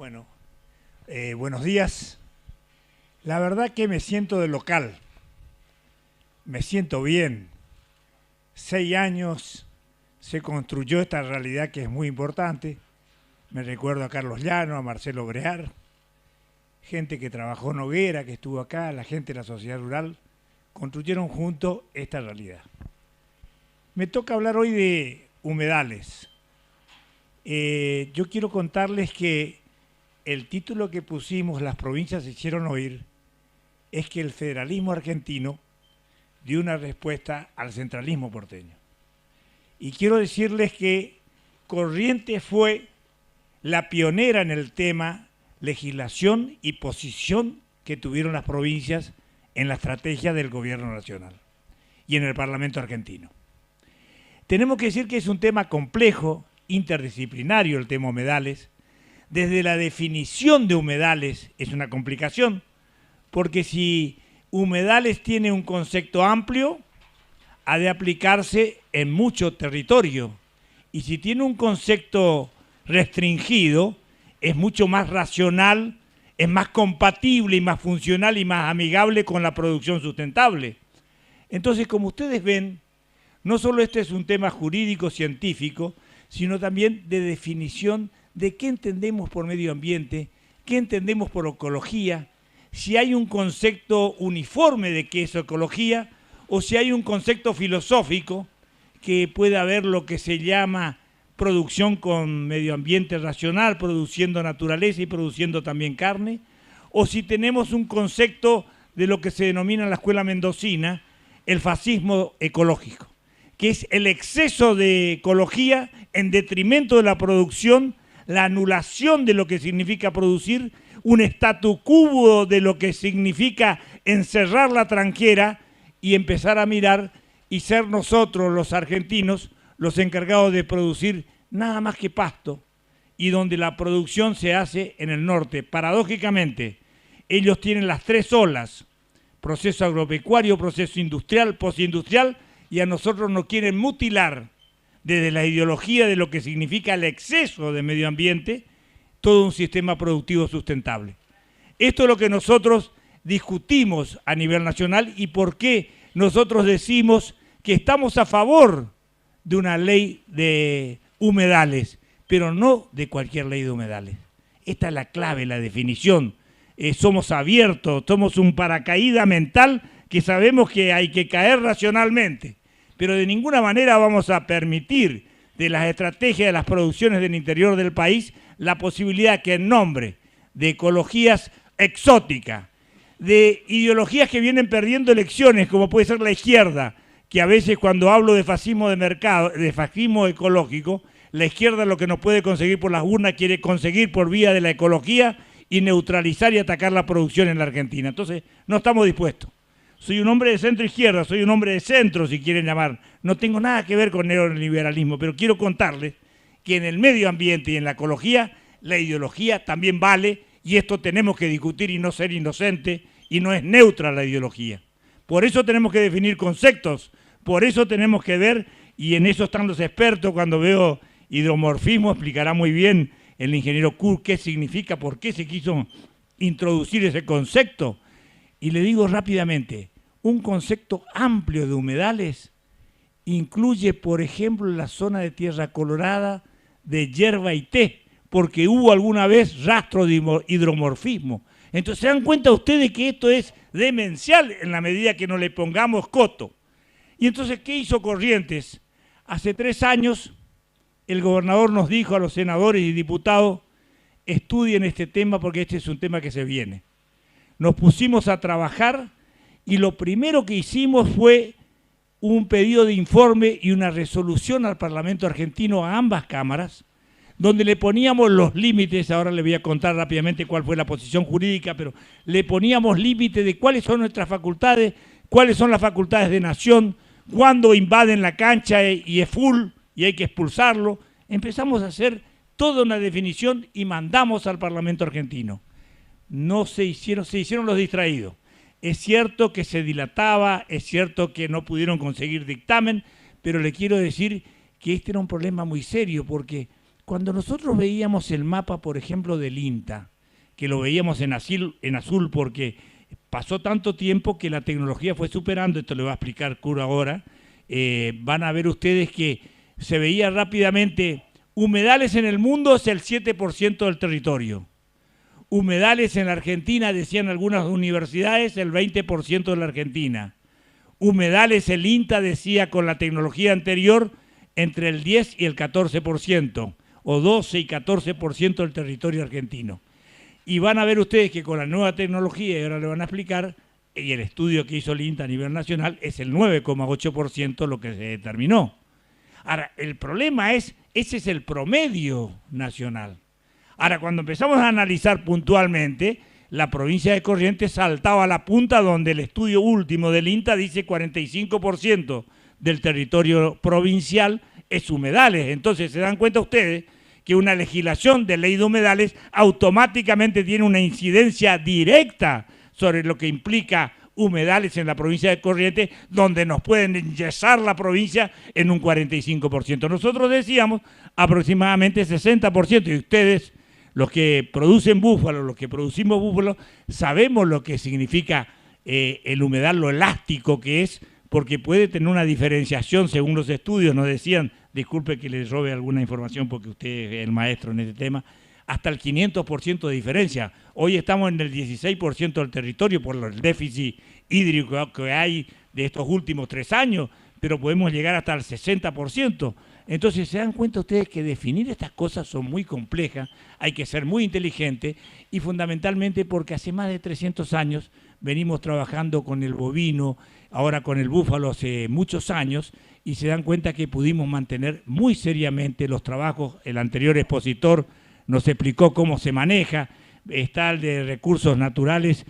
Bueno, buenos días. La verdad que me siento de local, me siento bien. 6 años se construyó esta realidad que es muy importante. Me recuerdo a Carlos Llano, a Marcelo Brear, gente que trabajó en Noguera, que estuvo acá, la gente de la sociedad rural, construyeron juntos esta realidad. Me toca hablar hoy de humedales. Yo quiero contarles que el título que pusimos, Las provincias se hicieron oír, es que el federalismo argentino dio una respuesta al centralismo porteño. Y quiero decirles que Corrientes fue la pionera en el tema legislación y posición que tuvieron las provincias en la estrategia del gobierno nacional y en el Parlamento argentino. Tenemos que decir que es un tema complejo, interdisciplinario el tema humedales. Desde la definición de humedales es una complicación, porque si humedales tiene un concepto amplio, ha de aplicarse en mucho territorio. Y si tiene un concepto restringido, es mucho más racional, es más compatible y más funcional y más amigable con la producción sustentable. Entonces, como ustedes ven, no solo este es un tema jurídico, científico, sino también de definición de qué entendemos por medio ambiente, qué entendemos por ecología, si hay un concepto uniforme de qué es ecología o si hay un concepto filosófico que puede haber lo que se llama producción con medio ambiente racional, produciendo naturaleza y produciendo también carne, o si tenemos un concepto de lo que se denomina en la escuela mendocina el fascismo ecológico, que es el exceso de ecología en detrimento de la producción, la anulación de lo que significa producir, un statu quo de lo que significa encerrar la tranquera y empezar a mirar y ser nosotros los argentinos los encargados de producir nada más que pasto, y donde la producción se hace en el norte. Paradójicamente, ellos tienen las 3 olas, proceso agropecuario, proceso industrial, postindustrial, y a nosotros nos quieren mutilar desde la ideología de lo que significa el exceso de medio ambiente, todo un sistema productivo sustentable. Esto es lo que nosotros discutimos a nivel nacional y por qué nosotros decimos que estamos a favor de una ley de humedales, pero no de cualquier ley de humedales. Esta es la clave, la definición. Somos abiertos, somos un paracaídas mental que sabemos que hay que caer racionalmente, pero de ninguna manera vamos a permitir de las estrategias de las producciones del interior del país la posibilidad que en nombre de ecologías exóticas, de ideologías que vienen perdiendo elecciones, como puede ser la izquierda, que a veces cuando hablo de fascismo de mercado, de fascismo ecológico, la izquierda lo que no puede conseguir por las urnas quiere conseguir por vía de la ecología y neutralizar y atacar la producción en la Argentina. Entonces, no estamos dispuestos. Soy un hombre de centro-izquierda, soy un hombre de centro, si quieren llamar. No tengo nada que ver con neoliberalismo, pero quiero contarles que en el medio ambiente y en la ecología, la ideología también vale, y esto tenemos que discutir y no ser inocentes, y no es neutra la ideología. Por eso tenemos que definir conceptos, por eso tenemos que ver, y en eso están los expertos. Cuando veo hidromorfismo, explicará muy bien el ingeniero Kurz qué significa, por qué se quiso introducir ese concepto. Y le digo rápidamente, un concepto amplio de humedales incluye, por ejemplo, la zona de tierra colorada de yerba y té, porque hubo alguna vez rastro de hidromorfismo. Entonces, ¿se dan cuenta ustedes que esto es demencial en la medida que no le pongamos coto? Y entonces, ¿qué hizo Corrientes? Hace 3 años, el gobernador nos dijo a los senadores y diputados, estudien este tema porque este es un tema que se viene. Nos pusimos a trabajar y lo primero que hicimos fue un pedido de informe y una resolución al Parlamento argentino, a ambas cámaras, donde le poníamos los límites. Ahora le voy a contar rápidamente cuál fue la posición jurídica, pero le poníamos límites de cuáles son nuestras facultades, cuáles son las facultades de nación, cuándo invaden la cancha y es full y hay que expulsarlo. Empezamos a hacer toda una definición y mandamos al Parlamento argentino. No se hicieron los distraídos. Es cierto que se dilataba, es cierto que no pudieron conseguir dictamen, pero le quiero decir que este era un problema muy serio, porque cuando nosotros veíamos el mapa, por ejemplo, del INTA, que lo veíamos en azul porque pasó tanto tiempo que la tecnología fue superando, esto le va a explicar Kurt ahora, van a ver ustedes que se veía rápidamente, humedales en el mundo es el 7% del territorio. Humedales en la Argentina, decían algunas universidades, el 20% de la Argentina. Humedales, el INTA decía con la tecnología anterior, entre el 10 y el 14%, o 12 y 14% del territorio argentino. Y van a ver ustedes que con la nueva tecnología, y ahora le van a explicar, y el estudio que hizo el INTA a nivel nacional, es el 9,8% lo que se determinó. Ahora, el problema es, ese es el promedio nacional. Ahora, cuando empezamos a analizar puntualmente, la provincia de Corrientes saltaba a la punta donde el estudio último del INTA dice 45% del territorio provincial es humedales. Entonces, se dan cuenta ustedes que una legislación de ley de humedales automáticamente tiene una incidencia directa sobre lo que implica humedales en la provincia de Corrientes, donde nos pueden enyesar la provincia en un 45%. Nosotros decíamos aproximadamente 60%, y ustedes, los que producen búfalo, los que producimos búfalo, sabemos lo que significa el humedal, lo elástico que es, porque puede tener una diferenciación según los estudios, nos decían, disculpe que les robe alguna información porque usted es el maestro en este tema, hasta el 500% de diferencia. Hoy estamos en el 16% del territorio por el déficit hídrico que hay de estos últimos 3 años, pero podemos llegar hasta el 60%. Entonces se dan cuenta ustedes que definir estas cosas son muy complejas, hay que ser muy inteligente y fundamentalmente porque hace más de 300 años venimos trabajando con el bovino, ahora con el búfalo hace muchos años, y se dan cuenta que pudimos mantener muy seriamente los trabajos. El anterior expositor nos explicó cómo se maneja, está el de recursos naturales,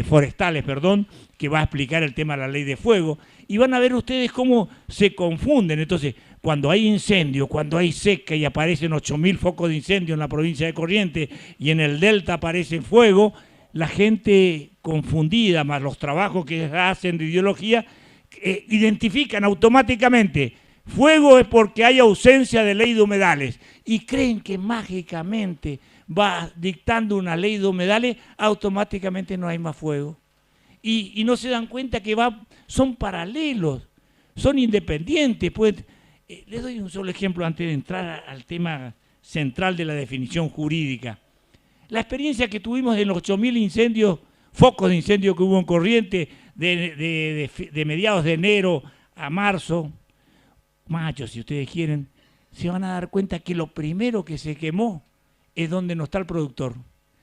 forestales, perdón, que va a explicar el tema de la ley de fuego, y van a ver ustedes cómo se confunden. Entonces, cuando hay incendio, cuando hay seca y aparecen 8.000 focos de incendio en la provincia de Corrientes y en el delta aparece fuego, la gente confundida, más los trabajos que hacen de ideología, identifican automáticamente fuego es porque hay ausencia de ley de humedales y creen que mágicamente va dictando una ley de humedales, automáticamente no hay más fuego. Y no se dan cuenta que son paralelos, son independientes. Les doy un solo ejemplo antes de entrar al tema central de la definición jurídica. La experiencia que tuvimos de los 8.000 incendios, focos de incendio que hubo en Corrientes de mediados de enero a marzo, mayo si ustedes quieren, se van a dar cuenta que lo primero que se quemó es donde no está el productor.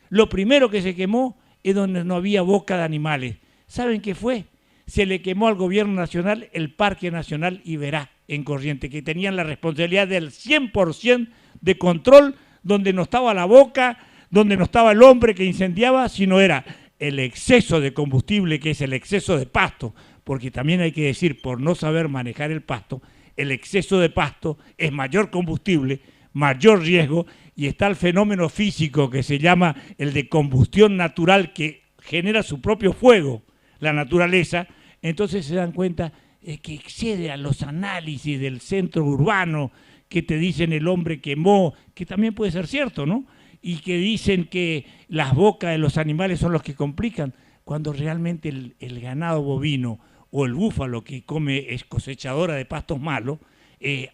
Lo primero que se quemó es donde no había boca de animales. ¿Saben qué fue? Se le quemó al gobierno nacional el Parque Nacional Iberá en Corrientes, que tenían la responsabilidad del 100% de control, donde no estaba la boca, donde no estaba el hombre que incendiaba, sino era el exceso de combustible, que es el exceso de pasto, porque también hay que decir, por no saber manejar el pasto, el exceso de pasto es mayor combustible, mayor riesgo, y está el fenómeno físico que se llama el de combustión natural, que genera su propio fuego, la naturaleza. Entonces se dan cuenta que excede a los análisis del centro urbano que te dicen el hombre quemó, que también puede ser cierto, ¿no? Y que dicen que las bocas de los animales son los que complican, cuando realmente el ganado bovino o el búfalo que es cosechadora de pastos malos,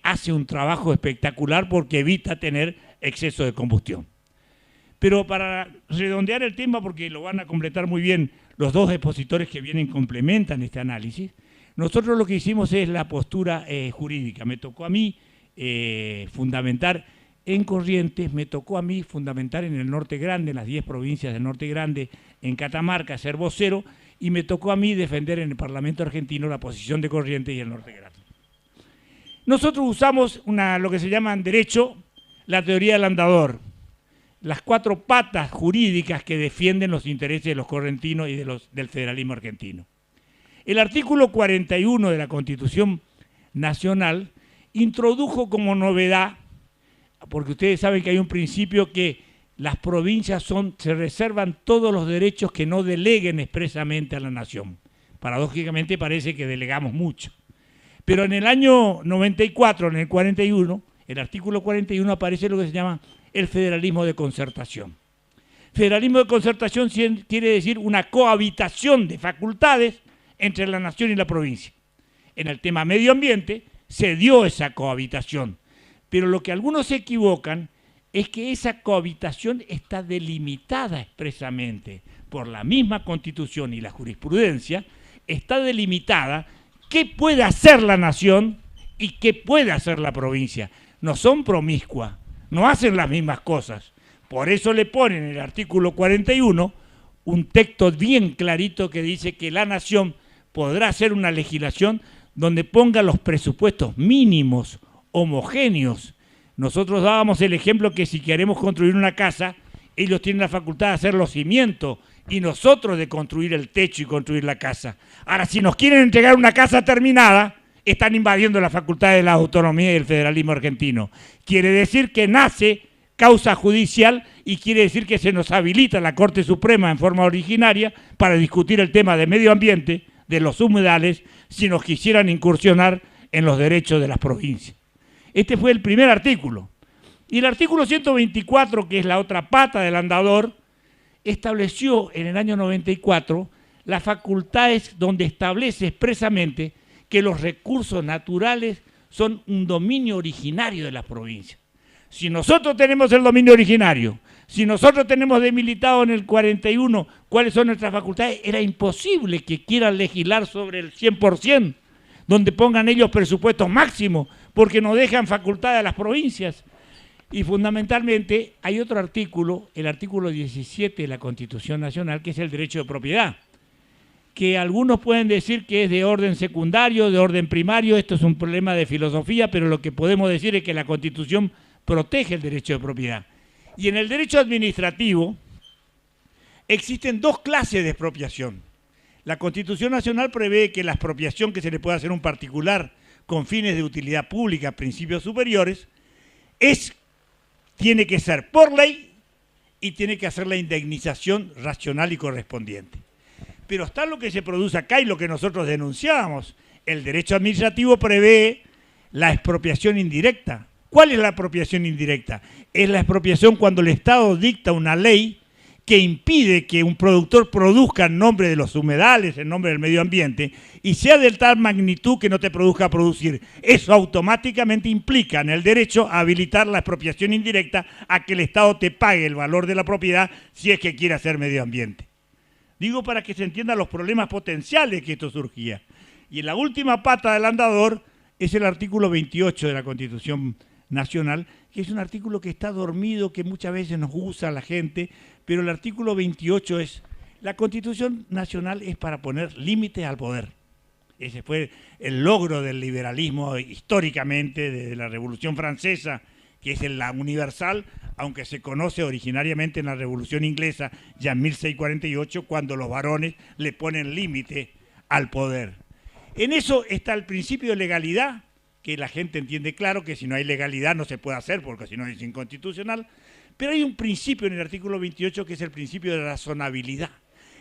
hace un trabajo espectacular porque evita tener exceso de combustión. Pero para redondear el tema, porque lo van a completar muy bien los dos expositores que vienen, complementan este análisis, nosotros lo que hicimos es la postura jurídica. Me tocó a mí fundamentar en Corrientes, me tocó a mí fundamentar en el Norte Grande, en las 10 provincias del Norte Grande, en Catamarca, ser vocero, y me tocó a mí defender en el Parlamento argentino la posición de Corrientes y el Norte Grande. Nosotros usamos lo que se llama en derecho la teoría del andador, las 4 patas jurídicas que defienden los intereses de los correntinos y del federalismo argentino. El artículo 41 de la Constitución Nacional introdujo como novedad, porque ustedes saben que hay un principio que las provincias se reservan todos los derechos que no deleguen expresamente a la nación. Paradójicamente parece que delegamos mucho. Pero en el año 94, en el 41, el artículo 41 aparece lo que se llama el federalismo de concertación. Federalismo de concertación quiere decir una cohabitación de facultades entre la nación y la provincia. En el tema medio ambiente se dio esa cohabitación, pero lo que algunos se equivocan es que esa cohabitación está delimitada expresamente por la misma Constitución y la jurisprudencia, está delimitada qué puede hacer la nación y qué puede hacer la provincia. No son promiscuas, no hacen las mismas cosas. Por eso le ponen en el artículo 41 un texto bien clarito que dice que la nación podrá hacer una legislación donde ponga los presupuestos mínimos, homogéneos. Nosotros dábamos el ejemplo que si queremos construir una casa, ellos tienen la facultad de hacer los cimientos y nosotros de construir el techo y construir la casa. Ahora, si nos quieren entregar una casa terminada, están invadiendo la facultad de la autonomía y del federalismo argentino. Quiere decir que nace causa judicial y quiere decir que se nos habilita la Corte Suprema en forma originaria para discutir el tema de medio ambiente, de los humedales, si nos quisieran incursionar en los derechos de las provincias. Este fue el primer artículo. Y el artículo 124, que es la otra pata del andador, estableció en el año 94 las facultades donde establece expresamente que los recursos naturales son un dominio originario de las provincias. Si nosotros tenemos el dominio originario, si nosotros tenemos demilitado en el 41 cuáles son nuestras facultades, era imposible que quieran legislar sobre el 100%, donde pongan ellos presupuestos máximos, porque no dejan facultad a las provincias. Y fundamentalmente hay otro artículo, el artículo 17 de la Constitución Nacional, que es el derecho de propiedad, que algunos pueden decir que es de orden secundario, de orden primario. Esto es un problema de filosofía, pero lo que podemos decir es que la Constitución protege el derecho de propiedad. Y en el derecho administrativo existen dos clases de expropiación. La Constitución Nacional prevé que la expropiación que se le puede hacer a un particular con fines de utilidad pública, principios superiores, tiene que ser por ley y tiene que hacer la indemnización racional y correspondiente. Pero está lo que se produce acá y lo que nosotros denunciábamos. El derecho administrativo prevé la expropiación indirecta. ¿Cuál es la expropiación indirecta? Es la expropiación cuando el Estado dicta una ley que impide que un productor produzca en nombre de los humedales, en nombre del medio ambiente, y sea de tal magnitud que no te produzca producir. Eso automáticamente implica en el derecho a habilitar la expropiación indirecta a que el Estado te pague el valor de la propiedad si es que quiere hacer medio ambiente. Digo para que se entiendan los problemas potenciales que esto surgía. Y en la última pata del andador es el artículo 28 de la Constitución Nacional, que es un artículo que está dormido, que muchas veces nos usa la gente, pero el artículo 28 es, la Constitución Nacional es para poner límites al poder. Ese fue el logro del liberalismo históricamente, desde la Revolución Francesa, que es la universal, aunque se conoce originariamente en la Revolución Inglesa, ya en 1648, cuando los varones le ponen límite al poder. En eso está el principio de legalidad, que la gente entiende claro que si no hay legalidad no se puede hacer, porque si no es inconstitucional. Pero hay un principio en el artículo 28 que es el principio de razonabilidad.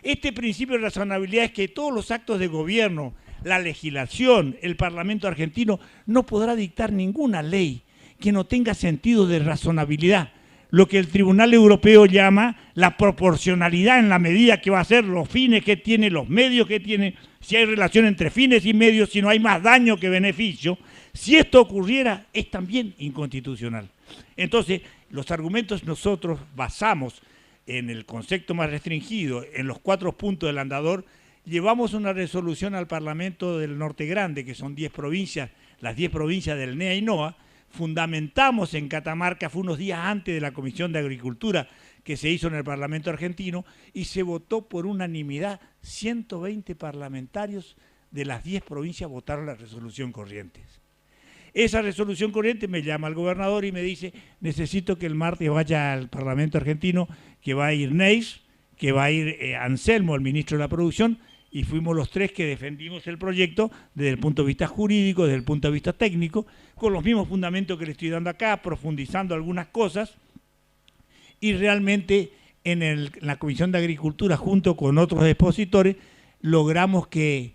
Este principio de razonabilidad es que todos los actos de gobierno, la legislación, el Parlamento argentino, no podrá dictar ninguna ley que no tenga sentido de razonabilidad. Lo que el Tribunal Europeo llama la proporcionalidad en la medida que va a ser los fines que tiene, los medios que tiene, si hay relación entre fines y medios, si no hay más daño que beneficio. Si esto ocurriera, es también inconstitucional. Entonces, los argumentos nosotros basamos en el concepto más restringido, en los 4 puntos del andador, llevamos una resolución al Parlamento del Norte Grande, que son 10 provincias, las 10 provincias del NEA y NOA, fundamentamos en Catamarca, fue unos días antes de la Comisión de Agricultura que se hizo en el Parlamento argentino, y se votó por unanimidad, 120 parlamentarios de las 10 provincias votaron la resolución Corrientes. Esa resolución corriente me llama al gobernador y me dice, necesito que el martes vaya al Parlamento argentino, que va a ir Neis, que va a ir Anselmo, el ministro de la Producción, y fuimos los 3 que defendimos el proyecto desde el punto de vista jurídico, desde el punto de vista técnico, con los mismos fundamentos que le estoy dando acá, profundizando algunas cosas, y realmente en la Comisión de Agricultura, junto con otros expositores, logramos que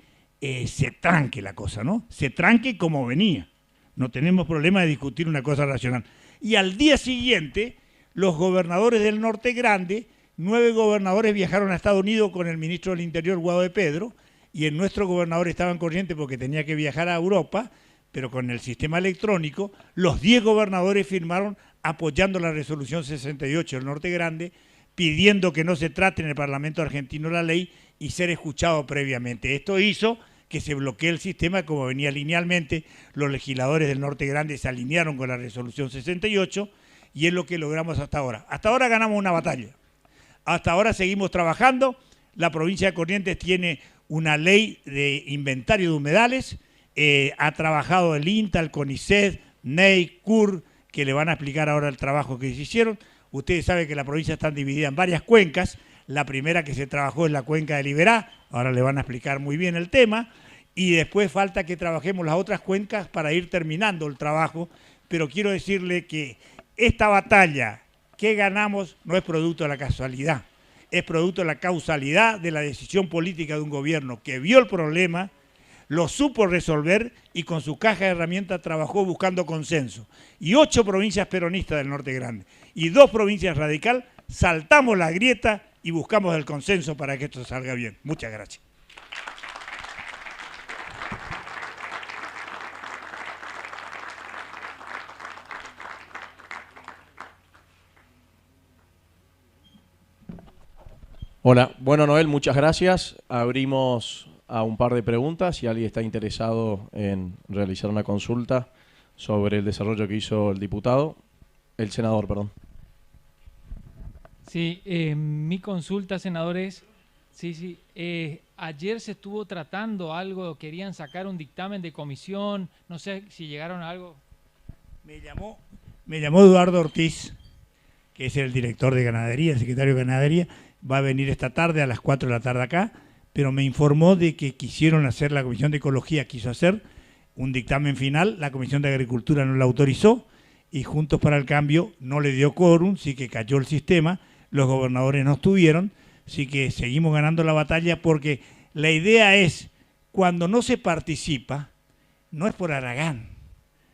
se tranque la cosa, ¿no? Se tranque como venía. No tenemos problema de discutir una cosa racional. Y al día siguiente, los gobernadores del Norte Grande, 9 gobernadores viajaron a Estados Unidos con el ministro del Interior, Guado de Pedro, y el nuestro gobernador estaba en corriente porque tenía que viajar a Europa, pero con el sistema electrónico, los 10 gobernadores firmaron apoyando la resolución 68 del Norte Grande, pidiendo que no se trate en el Parlamento argentino la ley y ser escuchado previamente. Esto hizo que se bloquee el sistema como venía linealmente. Los legisladores del Norte Grande se alinearon con la resolución 68 y es lo que logramos hasta ahora. Hasta ahora ganamos una batalla. Hasta ahora seguimos trabajando. La provincia de Corrientes tiene una ley de inventario de humedales. Ha trabajado el INTA, el CONICET, NEI, CUR, que le van a explicar ahora el trabajo que se hicieron. Ustedes saben que la provincia está dividida en varias cuencas. La primera que se trabajó es la cuenca de Liberá, ahora le van a explicar muy bien el tema, y después falta que trabajemos las otras cuencas para ir terminando el trabajo, pero quiero decirle que esta batalla que ganamos no es producto de la casualidad, es producto de la causalidad de la decisión política de un gobierno que vio el problema, lo supo resolver y con su caja de herramientas trabajó buscando consenso. Y 8 provincias peronistas del Norte Grande y 2 provincias radical saltamos la grieta y buscamos el consenso para que esto salga bien. Muchas gracias. Hola, bueno Noel, muchas gracias. Abrimos a un par de preguntas si alguien está interesado en realizar una consulta sobre el desarrollo que hizo el senador, perdón. Sí, mi consulta, senadores, ayer se estuvo tratando algo, querían sacar un dictamen de comisión, no sé si llegaron a algo. Me llamó Eduardo Ortiz, que es el director de Ganadería, el secretario de Ganadería, va a venir esta tarde a las 4 de la tarde acá, pero me informó de que quisieron hacer, la Comisión de Ecología quiso hacer un dictamen final, la Comisión de Agricultura no la autorizó y Juntos para el Cambio no le dio quórum, sí que cayó el sistema. Los gobernadores no estuvieron, así que seguimos ganando la batalla porque la idea es, cuando no se participa, no es por haragán.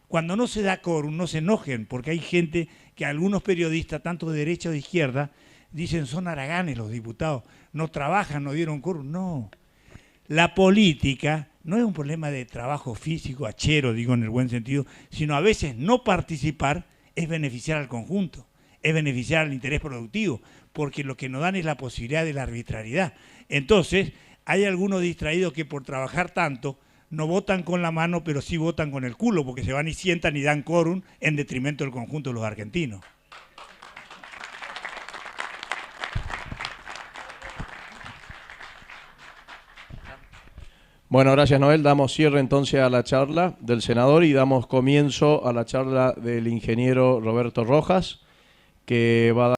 Cuando no se da quórum, no se enojen, porque hay gente que algunos periodistas, tanto de derecha o de izquierda, dicen son haraganes los diputados, no trabajan, no dieron quórum. No, la política no es un problema de trabajo físico, hachero, digo en el buen sentido, sino a veces no participar es beneficiar al conjunto. Es beneficiar al interés productivo, porque lo que nos dan es la posibilidad de la arbitrariedad. Entonces, hay algunos distraídos que por trabajar tanto no votan con la mano, pero sí votan con el culo, porque se van y sientan y dan quórum en detrimento del conjunto de los argentinos. Bueno, gracias Noel. Damos cierre entonces a la charla del senador y damos comienzo a la charla del ingeniero Roberto Rojas, que va a dar